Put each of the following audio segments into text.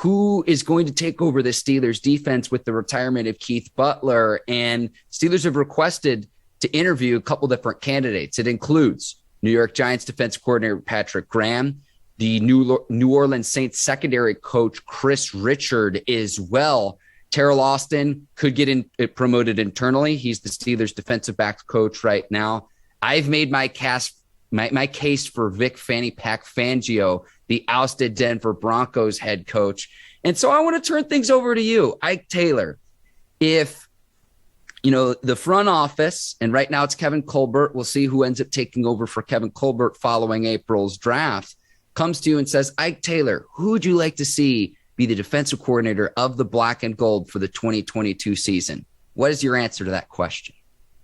who is going to take over the Steelers defense with the retirement of Keith Butler. And Steelers have requested to interview a couple different candidates. It includes New York Giants defensive coordinator Patrick Graham, the New Orleans Saints secondary coach Kris Richard as well. Teryl Austin could get promoted internally. He's the Steelers defensive backs coach right now. I've made my case for Vic Fangio, the ousted Denver Broncos head coach. And so I want to turn things over to you, Ike Taylor. If, the front office, and right now it's Kevin Colbert, we'll see who ends up taking over for Kevin Colbert following April's draft, comes to you and says, Ike Taylor, who would you like to see be the defensive coordinator of the black and gold for the 2022 season? What is your answer to that question?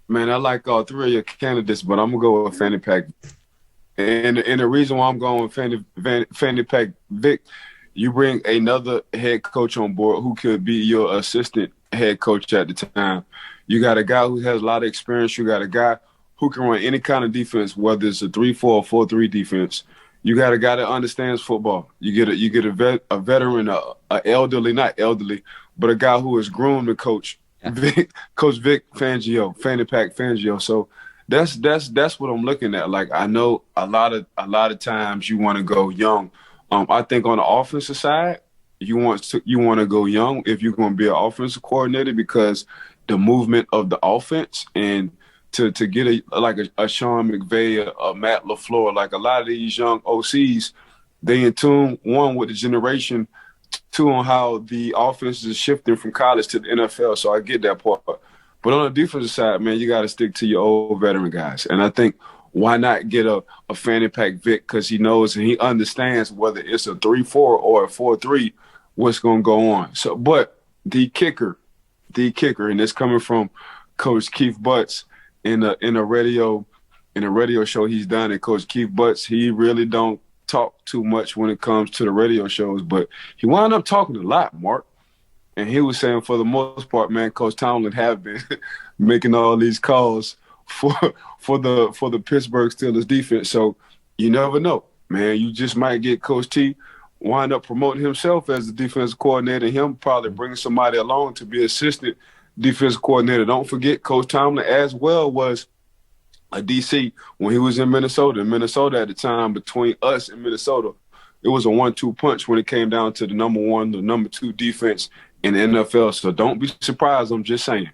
Man, I like all three of your candidates, but I'm going to go with Fannie Pack. And the reason why I'm going with Fannie Pack, Vic, you bring another head coach on board who could be your assistant head coach at the time. You got a guy who has a lot of experience. You got a guy who can run any kind of defense, whether it's a 3-4 or 4-3 defense. You got a guy that understands football. You get a veteran, not elderly, but a guy who is groomed to coach. Coach Vic Fangio, Fannie Pack Fangio. So that's what I'm looking at. Like, I know a lot of times you want to go young. I think on the offensive side, you want to go young if you're going to be an offensive coordinator, because the movement of the offense and to get a Sean McVay, a Matt LaFleur, like a lot of these young OCs, they in tune, one, with the generation, two, on how the offense is shifting from college to the NFL. So I get that part. But on the defensive side, man, you got to stick to your old veteran guys. And I think, why not get a Fannie Pack Vic, because he knows and he understands whether it's a 3-4 or a 4-3, what's going to go on. So, but the kicker, and it's coming from Coach Keith Butler in a radio show he's done. And Coach Keith Butler, he really don't talk too much when it comes to the radio shows, but he wound up talking a lot, Mark. And he was saying, for the most part, man, Coach Tomlin have been making all these calls for the Pittsburgh Steelers defense. So you never know, man. You just might get Coach T wind up promoting himself as the defensive coordinator, and him probably bringing somebody along to be assistant defensive coordinator. Don't forget, Coach Tomlin as well was a DC when he was in Minnesota. In Minnesota at the time, between us and Minnesota, it was a 1-2 punch when it came down to the number 1, the number 2 defense in the NFL. So don't be surprised. I'm just saying.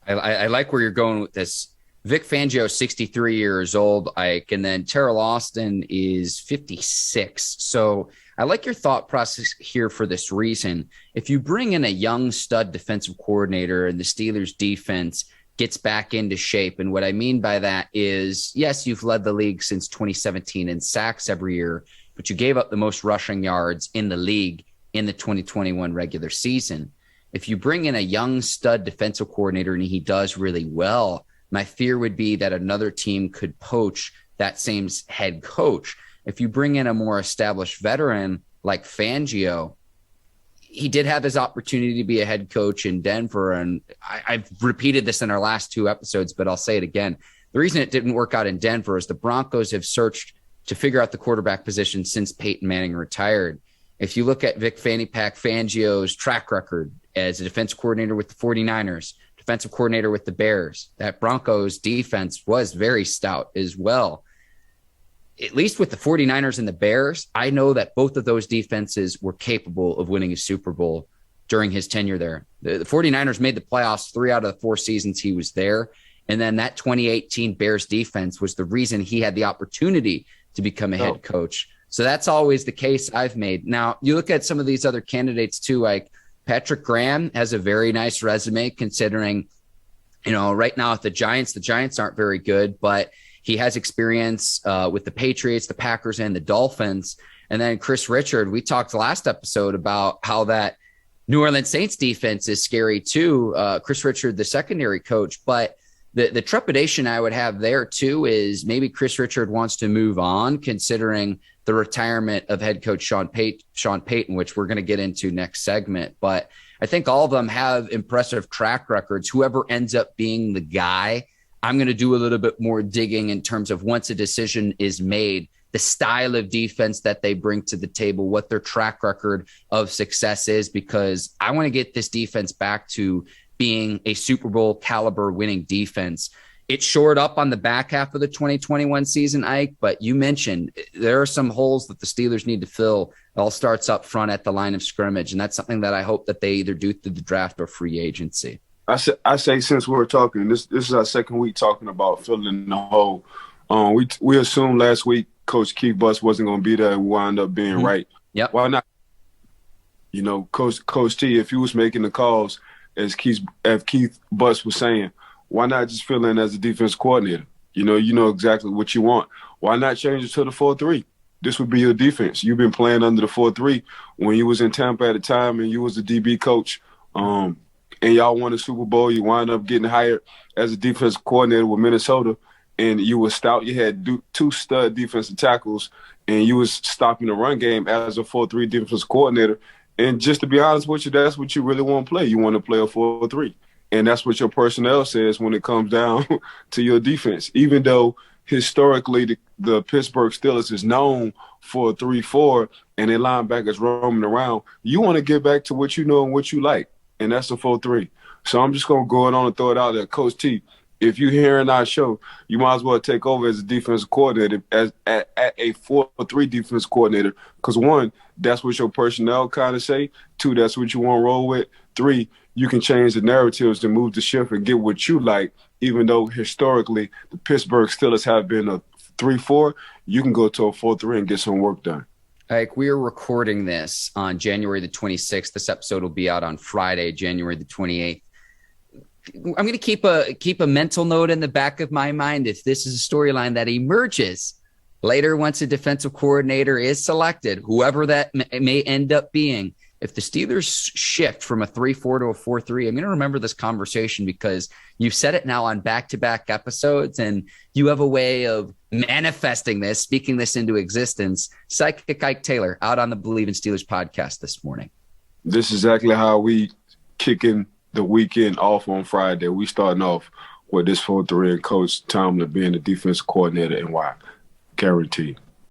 I like where you're going with this. Vic Fangio, 63 years old, Ike, and then Teryl Austin is 56. So I like your thought process here for this reason. If you bring in a young stud defensive coordinator and the Steelers defense gets back into shape, and what I mean by that is, yes, you've led the league since 2017 in sacks every year, but you gave up the most rushing yards in the league in the 2021 regular season. If you bring in a young stud defensive coordinator and he does really well, my fear would be that another team could poach that same head coach. If you bring in a more established veteran like Fangio, he did have his opportunity to be a head coach in Denver. And I've repeated this in our last 2 episodes, but I'll say it again. The reason it didn't work out in Denver is the Broncos have searched to figure out the quarterback position since Peyton Manning retired. If you look at Vic Fangio's track record as a defense coordinator with the 49ers, defensive coordinator with the Bears, that Broncos defense was very stout as well. At least with the 49ers and the Bears, I know that both of those defenses were capable of winning a Super Bowl during his tenure there. The 49ers made the playoffs 3 out of the 4 seasons he was there. And then that 2018 Bears defense was the reason he had the opportunity to become a head coach. So that's always the case I've made. Now, you look at some of these other candidates too, like Patrick Graham has a very nice resume considering, right now at the Giants aren't very good, but he has experience with the Patriots, the Packers, and the Dolphins. And then Kris Richard, we talked last episode about how that New Orleans Saints defense is scary too. Kris Richard, the secondary coach, but the trepidation I would have there too is maybe Kris Richard wants to move on considering the retirement of head coach Sean Payton, which we're going to get into next segment. But I think all of them have impressive track records. Whoever ends up being the guy, I'm going to do a little bit more digging in terms of once a decision is made, the style of defense that they bring to the table, what their track record of success is, because I want to get this defense back to being a Super Bowl caliber winning defense. It shored up on the back half of the 2021 season, Ike, but you mentioned there are some holes that the Steelers need to fill. It all starts up front at the line of scrimmage, and that's something that I hope that they either do through the draft or free agency. I say since we're talking, this is our second week talking about filling the hole. We assumed last week Coach Keith Butler wasn't going to be there, and wound up being right. Yep. Why not? You know, Coach T, if he was making the calls, as Keith Butler was saying, why not just fill in as a defense coordinator? You know exactly what you want. Why not change it to the 4-3? This would be your defense. You've been playing under the 4-3 when you was in Tampa at the time and you was a DB coach. And y'all won the Super Bowl. You wind up getting hired as a defense coordinator with Minnesota, and you were stout. You had two stud defensive tackles, and you was stopping the run game as a 4-3 defense coordinator. And just to be honest with you, that's what you really want to play. You want to play a 4-3. And that's what your personnel says when it comes down to your defense. Even though historically the Pittsburgh Steelers is known for a 3-4 and their linebackers roaming around, you want to get back to what you know and what you like, and that's a 4-3. So I'm just going to go on and throw it out there. Coach T, if you're hearing our show, you might as well take over as a defensive coordinator, as at a 4-3 defense coordinator, because one, that's what your personnel kind of say. Two, that's what you want to roll with. Three, you can change the narratives to move the shift and get what you like, even though historically the Pittsburgh Steelers have been a 3-4, you can go to a 4-3 and get some work done. Like, we are recording this on January the 26th. This episode will be out on Friday, January the 28th. I'm going to keep a mental note in the back of my mind if this is a storyline that emerges later once a defensive coordinator is selected, whoever that may end up being. If the Steelers shift from a 3-4 to a 4-3, I'm going to remember this conversation because you've said it now on back-to-back episodes, and you have a way of manifesting this, speaking this into existence. Psychic Ike Taylor out on the Bleav in Steelers podcast this morning. This is exactly how we kicking the weekend off on Friday. We starting off with this 4-3 and Coach Tomlin being the defense coordinator, and why? Guaranteed.